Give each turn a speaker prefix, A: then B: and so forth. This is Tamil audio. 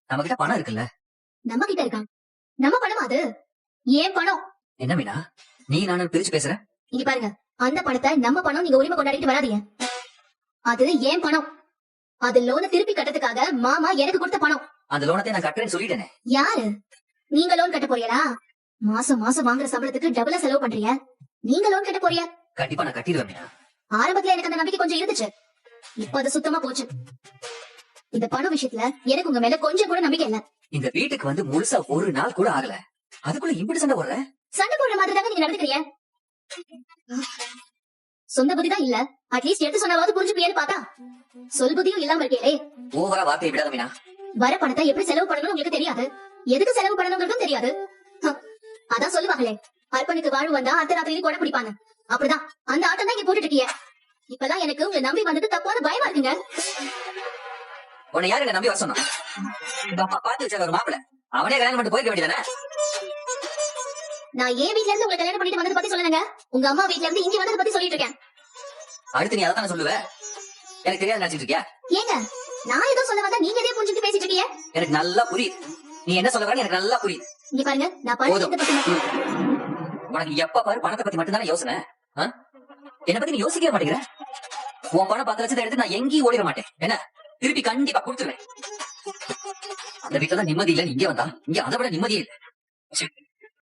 A: நம்ம கிட்ட பணம் இருக்குல்ல.
B: நம்ம கிட்ட இருக்கா? நம்ம பணம் அது ஏன் பணம்?
A: என்ன மீனா நீ நானும் பிரிச்சு பேசுற?
B: இங்க பாருங்க, அந்த பணத்தை நம்ம பணம் நீங்க உரிமை கொண்டாடிட்டு வராதீங்க. அது ஏன் பணம். அது லோனை திருப்பி கட்டறதுக்காக மாமா எனக்கு கொடுத்த பணம்.
A: அந்த லோனத்தை நான் கட்டுறேன்னு சொல்லிட்டேனே.
B: யாரு? நீங்க லோன் கட்ட போறீங்களா? மாசம் மாசம் வாங்குற சம்பளத்துக்கு டபுளா செலவு பண்றீங்க. நீங்க லோன் கட்ட போறியா?
A: கண்டிப்பா நான் கட்டிடுவேன் மீனா.
B: ஆரம்பத்துல எனக்கு அந்த நம்பிக்கை கொஞ்சம் இருந்துச்சு, இப்ப அது சுத்தமா போச்சு. இந்த பணம் விஷயத்துல எனக்கு உங்க மேல கொஞ்சம் கூட நம்பிக்கை இல்ல.
A: இந்த வீட்டுக்கு வந்து முழுசா ஒரு நாள் கூட ஆகல, அதுக்குள்ள இப்படி சண்டை போடுற?
B: சண்டை போடுற மாதிரி தாங்க நீங்க நடந்துக்கிறீங்க. சொந்த புத்தி தான் இல்ல, அட்லீஸ்ட் எடுத்து சொன்னாவது புரிஞ்சுப்பியேன்னு பார்த்தா சொல் புத்தியும் இல்லாம இருக்கே.
A: ஓவரா வார்த்தையை விடாத மீனா.
B: வர பணத்தை எப்படி செலவு பண்ணணும் உங்களுக்கு தெரியாது, எதுக்கு செலவு பண்ணணுங்கிறதும் தெரியாது. அதான் சொல்லுவாங்களே, அர்ப்பனுக்கு வாழ்வு வந்தா அர்த்த ராத்திரி கொடை பிடிப்பாங்க. அப்படிதான் அந்த ஆட்டம் தான் இங்க போட்டுட்டு இருக்கீங்க. இப்பதான் எனக்கு உங்களை நம்பி வந்தது தப்பான பயமா இருக்குங்க.
A: உன்னை யாரு என்ன நம்பி வர சொன்னா? அப்பா பார்த்து வச்ச ஒரு மாப்பிள்ள, அவனே கல்யாணம் பண்ணிட்டு போயிருக்க வேண்டியதானே?
B: நான் ஏன் வீட்ல இருந்து உங்களை கல்யாணம் பண்ணிட்டு வந்ததை பத்தி சொல்லலங்க, உங்க அம்மா வீட்ல இருந்து இங்க வந்ததை பத்தி சொல்லிட்டு இருக்கேன்.
A: அடுத்து நீ அதான் சொல்லுவ? எனக்கு தெரியாது நினைச்சிட்டு இருக்கியா?
B: ஏங்க நான் ஏதோ சொல்ல வந்தா நீங்க எதையும் புரிஞ்சுட்டு பேசிட்டு இருக்கீங்க.
A: எனக்கு நல்லா புரியுது நீ என்ன சொல்ல வர, எனக்கு நல்லா புரியுது.
B: இங்க பாருங்க, நான் பணத்தை பத்தி
A: உனக்கு எப்ப பாரு பணத்தை பத்தி மட்டும் தானே யோசனை. என்ன பத்தி நீ யோசிக்கவே மாட்டேங்கிற. உன் பணம் 10 லட்சத்தை எடுத்து நான் எங்கேயும் ஓடிட மாட்டேன். என்ன திருப்பி கண்டிப்பா கொடுத்துருவேன். அந்த வீட்டுல தான் நிம்மதி இல்ல, இங்க வந்தா இங்க அதை விட நிம்மதியே இல்லை.